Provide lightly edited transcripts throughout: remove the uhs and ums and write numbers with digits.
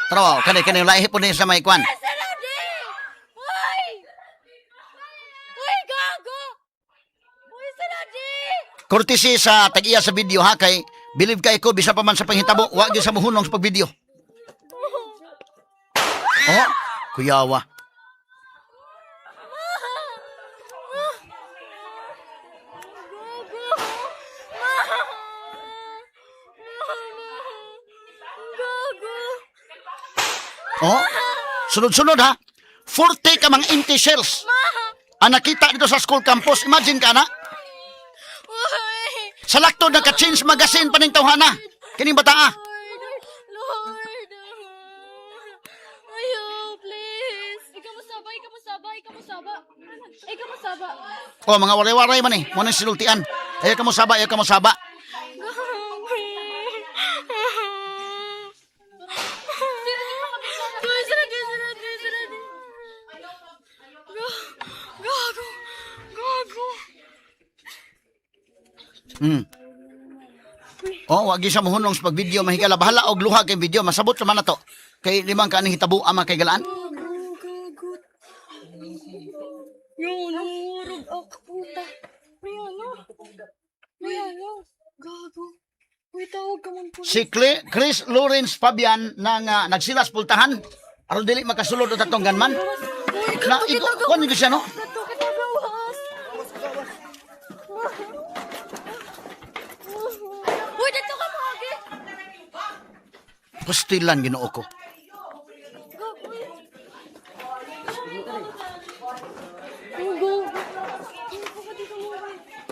Tara, kani lahi po niya sa may kwan. Uy! Uy, gago! Uy, Saladi! Courtesy sa tag-iya sa video ha, kay believe kay ko, bisa pa man sa panghitabo, wag yun sa muhunong sa pag-video. Oh, kuyawa. Oh, sunod-sunod ha. 40 ka mga empty shells. Ang nakita dito sa school campus, imagine ka na. Uy! Sa lakto naka-change magazine pa ning tawhana. Kining bataa. Lord! Ayo, please! Ikaw mo saba! Oh, mga waray-waray man eh. Muna sinultian. Ayaw ka mo saba. Gago! Oh, wag yun sa muhunong sa pag-video mahigala. Bahala og luha kay video. Masabot naman na to. Kay limang ka ni hitabo ama kay galaan. Gago! Yung nangurog ako, puta. May ano? Gago. Uy, tawag ka man po. Si Chris Lawrence Fabian na nga nagsilas pultahan. Aron dili makasulod at atong ganman. Na iko kon ni siya no. Kato kita gawas. Uy, dito ka magi. Pastilan Ginoo ko.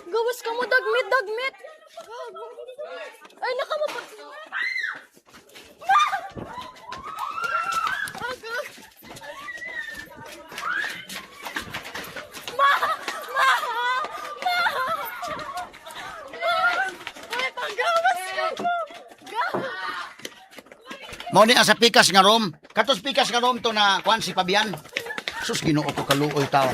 Gawas ka mo, dagmit. Ay, nakamapag... Ay, panggawas ka mo! Mao ni ang sa pikas nga room. Katos pikas nga room to na kwan si Fabian. Sus Ginoo ko kaluoy tao.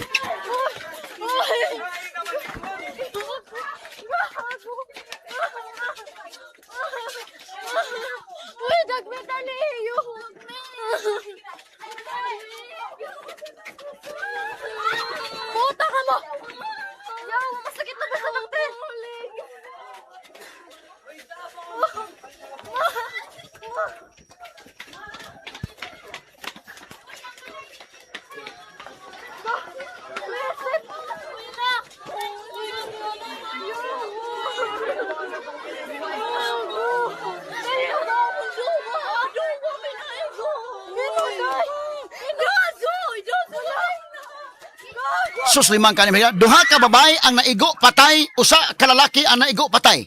Uy, dagmitan ni iyo. Puta ka mo. Yaw, masakit na ba sa langtin? Sus limang ka ni Maria. Duha ka babae ang naigo patay, usa ka lalaki ang naigo patay.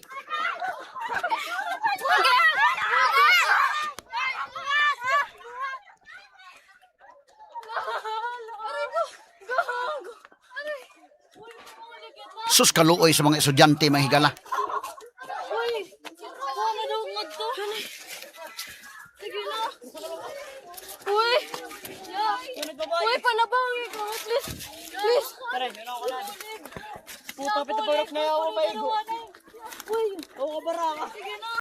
Sus kaluoy sa mga estudyante mahigala. Uy, panabangi ko. Please. Tara, yun ako na. Puta, pitabarok na ako pa igo. Uy, Oo, baraka. sige